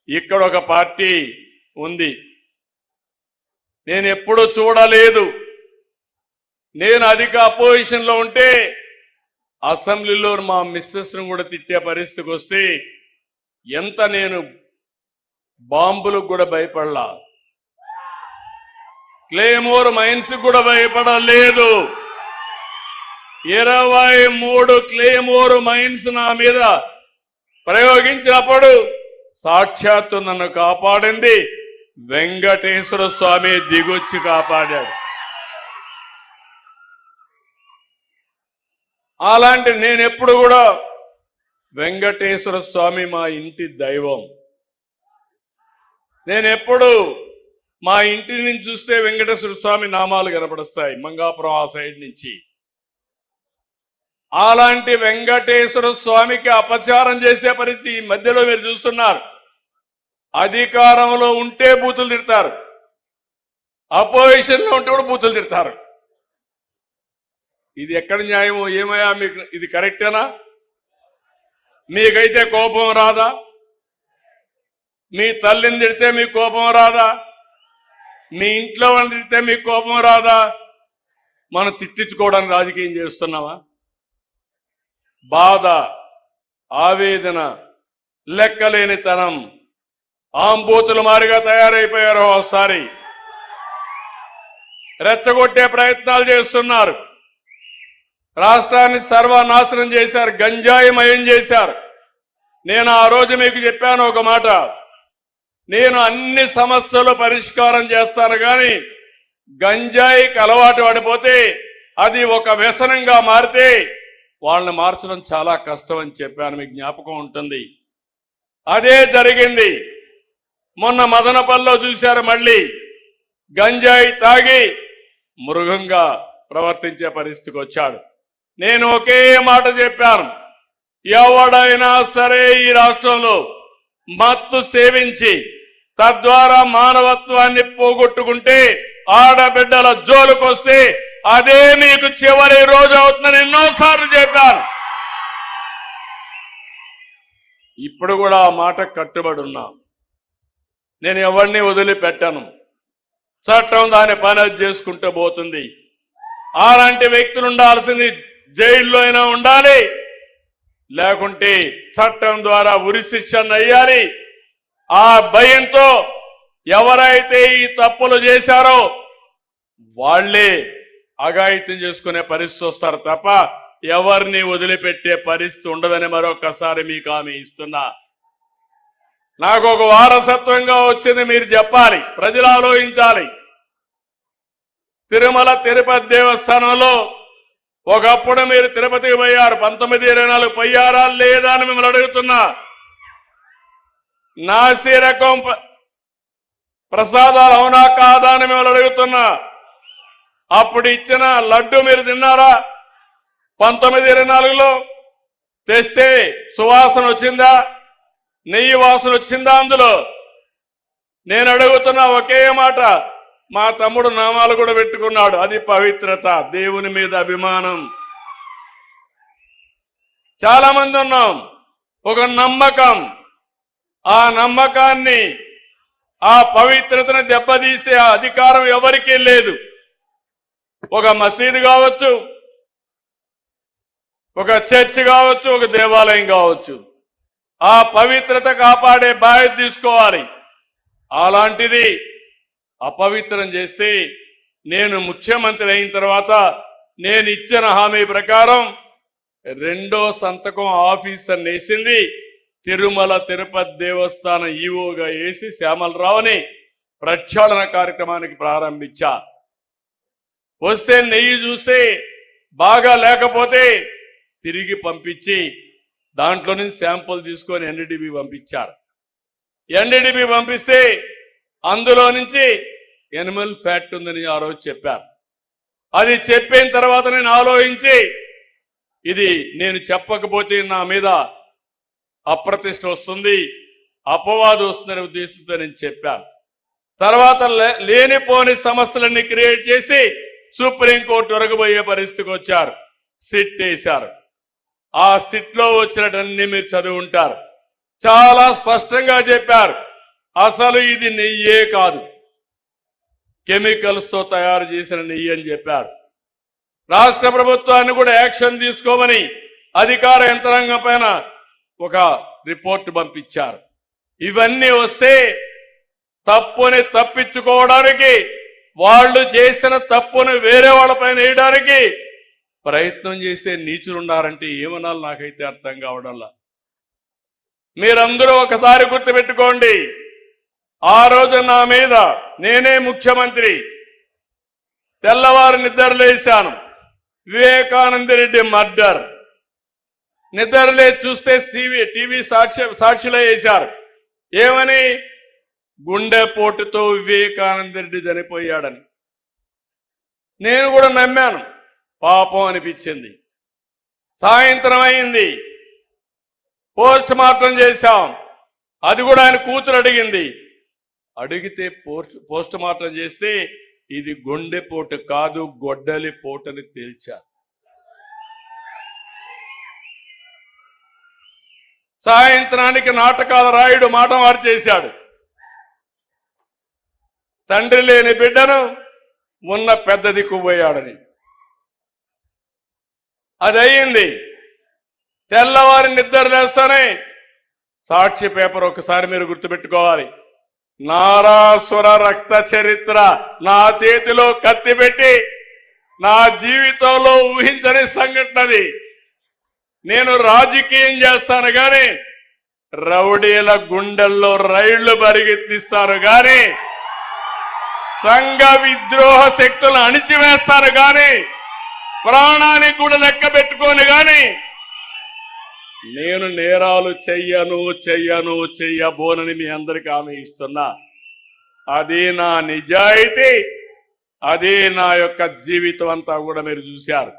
ఇక్కడ ఒక పార్టీ ఉంది. నేను ఎప్పుడూ చూడలేదు. నేను అధిక అపోజిషన్లో ఉంటే అసెంబ్లీలో మా మిస్సెస్ను కూడా తిట్టే పరిస్థితికి వస్తే ఎంత నేను బాంబులకు కూడా భయపడలా, క్లేమోర్ మైన్స్ కూడా భయపడలేదు. 23 క్లేమోర్ మైన్స్ నా మీద ప్రయోగించినప్పుడు సాక్షాత్తు నన్ను కాపాడింది వెంకటేశ్వర స్వామి దిగొచ్చి కాపాడాడు. అలాంటి నేనెప్పుడు కూడా వెంకటేశ్వర స్వామి మా ఇంటి దైవం. నేనెప్పుడు మా ఇంటి నుంచి చూస్తే వెంకటేశ్వర స్వామి నామాలు కనపడుస్తాయి మంగాపురం ఆ సైడ్ నుంచి. అలాంటి వెంకటేశ్వర స్వామికి అపచారం చేసే పరిస్థితి ఈ మధ్యలో మీరు చూస్తున్నారు. అధికారంలో ఉంటే బూతులు తిడతారు, అపోజిషన్లో ఉంటే కూడా బూతులు తిడతారు. ఇది ఎక్కడ న్యాయమో ఏమయ్యా? మీకు ఇది కరెక్టేనా? మీకైతే కోపం రాదా? మీ తల్లిని తిడితే మీకు కోపం రాదా? మీ ఇంట్లో వాళ్ళని తిడితే మీకు కోపం రాదా? మనం తిట్టించుకోవడానికి రాజకీయం చేస్తున్నావా? బాధ, ఆవేదన, లెక్కలేనితనం, ఆంబూతుల మారిగా తయారైపోయారు. ఒకసారి రెచ్చగొట్టే ప్రయత్నాలు చేస్తున్నారు. రాష్ట్రాన్ని సర్వనాశనం చేశారు, గంజాయిమయం చేశారు. నేను ఆ రోజు మీకు చెప్పాను ఒక మాట, నేను అన్ని సమస్యలు పరిష్కారం చేస్తాను కానీ గంజాయికి అలవాటు పడిపోతే అది ఒక వ్యసనంగా మారితే వాళ్ళని మార్చడం చాలా కష్టం అని చెప్పాను. మీకు జ్ఞాపకం ఉంటుంది. అదే జరిగింది. మొన్న మదనపల్లిలో చూశారు, మళ్ళీ గంజాయి తాగి మృగంగా ప్రవర్తించే పరిస్థితికి వచ్చాడు. నేను ఒకే మాట చెప్పాను, ఎవడైనా సరే ఈ రాష్ట్రంలో మత్తు సేవించి తద్వారా మానవత్వాన్ని పోగొట్టుకుంటే ఆడబిడ్డల జోలుకొస్తే అదే మీకు చివరి రోజు అవుతుందని ఎన్నోసార్లు చెప్పాను. ఇప్పుడు కూడా ఆ మాట కట్టుబడి ఉన్నాం. నేను ఎవరిని వదిలిపెట్టాను. చట్టం దాని పని చేసుకుంటూ పోతుంది. అలాంటి వ్యక్తులు ఉండాల్సింది జైల్లో అయినా ఉండాలి, లేకుంటే చట్టం ద్వారా ఉరి శిక్షణ అయ్యాలి. ఆ భయంతో ఎవరైతే ఈ తప్పులు చేశారో వాళ్లే అఘాయిత్యం చేసుకునే పరిస్థితి వస్తారు తప్ప ఎవరిని వదిలిపెట్టే పరిస్థితి ఉండదని మరొకసారి మీకు హామీ ఇస్తున్నా. నాకు ఒక వారసత్వంగా వచ్చింది మీరు చెప్పాలి, ప్రజలు ఆలోచించాలి. తిరుమల తిరుపతి దేవస్థానంలో ఒకప్పుడు మీరు తిరుపతికి పోయారు, 1924 పోయారా లేదా అని మిమ్మల్ని అడుగుతున్నా. నాసి రకం ప్రసాదాలు అవునా కాదా అని మిమ్మల్ని అడుగుతున్నా. అప్పుడు ఇచ్చిన లడ్డు మీరు తిన్నారా? 1924లో తెస్తే సువాసన వచ్చిందా? నెయ్యి వాసన వచ్చిందా అందులో? నేను అడుగుతున్నా ఒకే మాట. మా తమ్ముడు నామాలు కూడా పెట్టుకున్నాడు, అది పవిత్రత, దేవుని మీద అభిమానం. చాలా మంది ఉన్నాం, ఒక నమ్మకం. ఆ నమ్మకాన్ని, ఆ పవిత్రతను దెబ్బతీసే అధికారం ఎవరికీ లేదు. ఒక మసీదు కావచ్చు, ఒక చర్చ్ కావచ్చు, ఒక దేవాలయం కావచ్చు, ఆ పవిత్రత కాపాడే బాధ్యత తీసుకోవాలి. అలాంటిది అపవిత్రం చేస్తే నేను ముఖ్యమంత్రి అయిన తర్వాత నేను ఇచ్చిన హామీ ప్రకారం రెండో సంతకం ఆఫీసర్ వేసింది తిరుమల తిరుపతి దేవస్థానం ఈవోగా వేసి శ్యామలరావుని ప్రక్షాళన కార్యక్రమానికి ప్రారంభించా. వస్తే నెయ్యి చూస్తే బాగా లేకపోతే తిరిగి పంపించి దాంట్లో నుంచి శాంపుల్ తీసుకొని ఎన్డీడీబీ పంపించారు. ఎన్డీడీబీ పంపిస్తే అందులో నుంచి ఎనిమల్ ఫ్యాట్ ఉందని ఆ రోజు చెప్పారు. అది చెప్పిన తర్వాత నేను ఆలోచించి ఇది నేను చెప్పకపోతే నా మీద అప్రతిష్ట వస్తుంది, అపవాదు వస్తుందనే ఉద్దేశంతో నేను చెప్పాను. తర్వాత లేనిపోని సమస్యలన్నీ క్రియేట్ చేసి సుప్రీంకోర్టు వరకు పోయే పరిస్థితికి వచ్చారు. సిట్ వేశారు. ఆ సిట్ లో వచ్చినటన్నీ మీరు చదివి ఉంటారు. చాలా స్పష్టంగా చెప్పారు, అసలు ఇది నెయ్యే కాదు, కెమికల్స్ తో తయారు చేసిన నెయ్యి అని చెప్పారు. రాష్ట్ర ప్రభుత్వాన్ని కూడా యాక్షన్ తీసుకోమని అధికార యంత్రాంగం పైన ఒక రిపోర్ట్ పంపించారు. ఇవన్నీ వస్తే తప్పుని తప్పించుకోవడానికి, వాళ్ళు చేసిన తప్పును వేరే వాళ్ళపైన వేయడానికి ప్రయత్నం చేసే నీచులున్నారంటే ఏమనాలి నాకైతే అర్థం కావడంలా. మీరందరూ ఒకసారి గుర్తుపెట్టుకోండి, ఆ రోజు నా మీద నేనే ముఖ్యమంత్రి, తెల్లవారు నిద్రలేశాను, వివేకానంద రెడ్డి మర్డర్, నిద్రలే చూస్తే టీవీ సాక్షిలో వేశారు. ఏమని? గుండెపోటుతో వివేకానంద రెడ్డి చనిపోయాడని. నేను కూడా నమ్మాను, పాపం అనిపించింది. సాయంత్రం అయింది, పోస్ట్ మార్టం చేశాం. అది కూడా ఆయన కూతురు అడిగింది. అడిగితే పోస్ట్ మార్టం చేస్తే ఇది గుండెపోటు కాదు, గొడ్డలి పోటని తేల్చారు. సాయంత్రానికి నాటకాల రాయుడు మాట మారు చేశాడు. తండ్రి లేని బిడ్డను ఉన్న పెద్ద దిక్కుపోయాడని. అది అయ్యింది. తెల్లవారి నిద్ర లేస్తానే సాక్షి పేపర్ ఒకసారి మీరు గుర్తుపెట్టుకోవాలి. నారాసుర రక్త చరిత్ర నా చేతిలో కత్తి పెట్టి నా జీవితంలో ఊహించని సంఘటనది. నేను రాజకీయం చేస్తాను గాని రౌడీల గుండెల్లో రైళ్లు పరిగెత్తిస్తాను గాని సంఘ విద్రోహ శక్తులను అణిచివేస్తాను గాని ప్రాణానికి కూడా లెక్క పెట్టుకోను గాని నేను నేరాలు చెయ్యబోనని మీ అందరికీ హామీ ఇస్తున్నా. అది నా నిజాయితీ, అది నా యొక్క జీవితం అంతా కూడా మీరు చూశారు.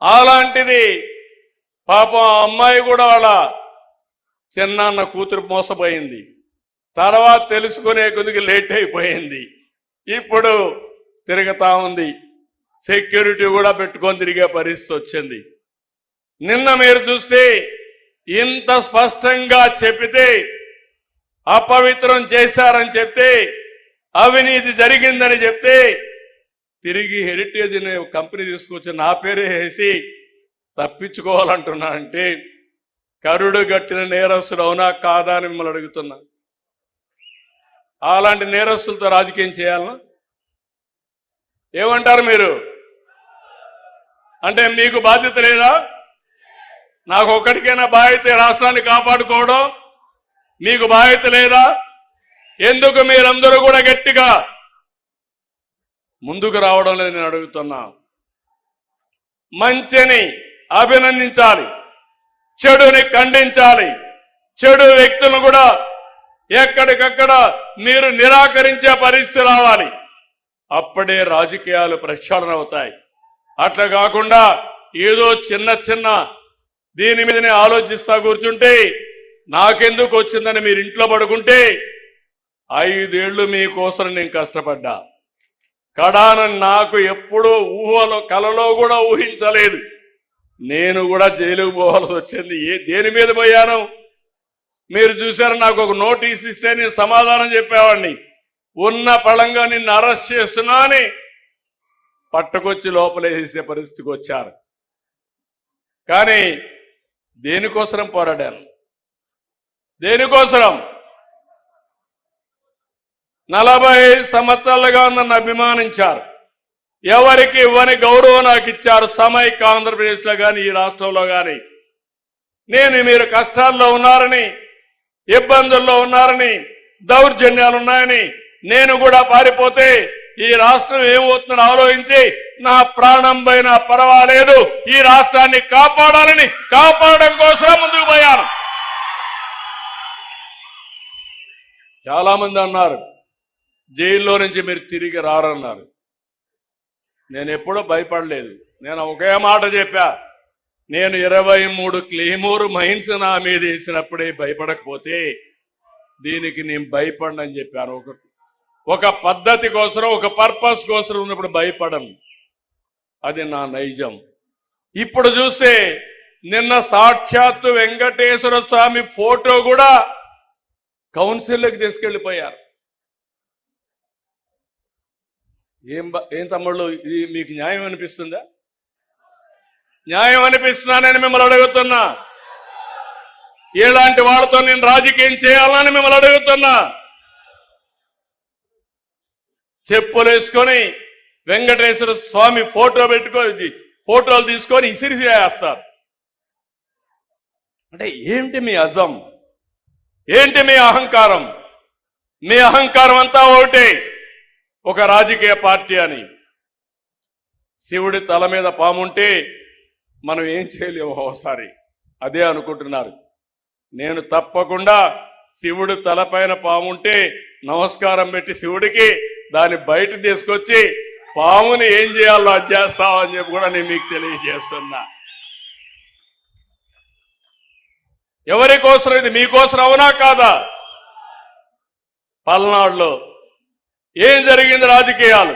అలాంటిది పాపం ఆ అమ్మాయి కూడా వాళ్ళ చిన్నాన్న కూతురు మోసపోయింది. తర్వాత తెలుసుకునే కొద్దిగా లేట్ అయిపోయింది. ఇప్పుడు తిరుగుతా ఉంది, సెక్యూరిటీ కూడా పెట్టుకొని తిరిగే పరిస్థితి వచ్చింది. నిన్న మీరు చూస్తే ఇంత స్పష్టంగా చెప్పితే, అపవిత్రం చేశారని చెప్తే, అవినీతి జరిగిందని చెప్తే తిరిగి హెరిటేజ్ అనే కంపెనీ తీసుకొచ్చి నా పేరే వేసి తప్పించుకోవాలంటున్నానంటే కరుడు గట్టిన నేరస్తుడు అవునా కాదా అని మిమ్మల్ని అడుగుతున్నా. అలాంటి నేరస్తులతో రాజకీయం చేయాలనా? ఏమంటారు మీరు? అంటే మీకు బాధ్యత లేదా? నాకు ఒక్కడికైనా బాధ్యత రాష్ట్రాన్ని కాపాడుకోవడం, మీకు బాధ్యత లేదా? ఎందుకు మీరందరూ కూడా గట్టిగా ముందుకు రావడం లేదు నేను అడుగుతున్నా. మంచిని అభినందించాలి, చెడుని ఖండించాలి, చెడు వ్యక్తులను కూడా ఎక్కడికక్కడ మీరు నిరాకరించే పరిస్థితి రావాలి. అప్పుడే రాజకీయాలు ప్రక్షాళన అవుతాయి. అట్లా కాకుండా ఏదో చిన్న దీని మీదనే ఆలోచిస్తా కూర్చుంటే నాకెందుకు వచ్చిందని మీరు ఇంట్లో పడుకుంటే 5 ఏళ్లు మీకోసం నేను కష్టపడ్డా. కడాన నాకు ఎప్పుడూ కలలో కూడా ఊహించలేదు. నేను కూడా జైలుకు పోవాల్సి వచ్చింది. దేని మీద పోయాను మీరు చూశారు. నాకు ఒక నోటీస్ ఇస్తే నేను సమాధానం చెప్పేవాడిని. ఉన్న పళంగా నిన్ను అరెస్ట్ చేస్తున్నా అని పట్టుకొచ్చి లోపలేసే పరిస్థితికి వచ్చారు. కానీ దేనికోసం పోరాడాను? దేనికోసం? 45 సంవత్సరాలుగా నన్ను అభిమానించారు. ఎవరికి ఇవ్వని గౌరవం నాకు ఇచ్చారు. సమైక్య ఆంధ్రప్రదేశ్ లో కానీ ఈ రాష్ట్రంలో కానీ నేను మీరు కష్టాల్లో ఉన్నారని, ఇబ్బందుల్లో ఉన్నారని, దౌర్జన్యాలున్నాయని నేను కూడా పారిపోతే ఈ రాష్ట్రం ఏమవుతుందని ఆలోచించి నా ప్రాణం పైన పర్వాలేదు ఈ రాష్ట్రాన్ని కాపాడడం కోసం ముందుకు పోయాను. చాలా మంది అన్నారు జైల్లో నుంచి మీరు తిరిగి రారన్నారు. నేను ఎప్పుడూ భయపడలేదు. నేను ఒకే మాట చెప్పా, నేను 23 క్లెయిమోర్ మైన్స్ నా మీద వేసినప్పుడే భయపడకపోతే దీనికి నేను భయపడనని చెప్పాను. ఒక పద్ధతి కోసం, ఒక పర్పస్ కోసం ఉన్నప్పుడు భయపడను. అది నా నైజం. ఇప్పుడు చూస్తే నిన్న సాక్షాత్తు వెంకటేశ్వర స్వామి ఫోటో కూడా కౌన్సిల్లోకి తీసుకెళ్లిపోయారు. ఏం తమ్ముళ్ళు, ఇది మీకు న్యాయం అనిపిస్తుందా? న్యాయం అనిపిస్తున్నానని మిమ్మల్ని అడుగుతున్నా. ఇలాంటి వాళ్ళతో నేను రాజకీయం చేయాలని మిమ్మల్ని అడుగుతున్నా. చెప్పులు వేసుకొని వెంకటేశ్వర స్వామి ఫోటోలు తీసుకొని ఇసిరిసేస్తారు. అంటే ఏంటి మీ అజం? ఏంటి మీ అహంకారం? మీ అహంకారం అంతా ఒకటే, ఒక రాజకీయ పార్టీ అని. శివుడి తల మీద పాముంటే మనం ఏం చేయలేము ఒకసారి, అదే అనుకుంటున్నారు. నేను తప్పకుండా శివుడు తలపైన పాముంటే నమస్కారం పెట్టి శివుడికి దాన్ని బయట తీసుకొచ్చి పాముని ఏం చేయాలో అది చేస్తామని చెప్పి కూడా నేను మీకు తెలియజేస్తున్నా. ఎవరి కోసం ఇది? మీకోసం అవునా కాదా? పల్నాడులో ఏం జరిగింది? రాజకీయాలు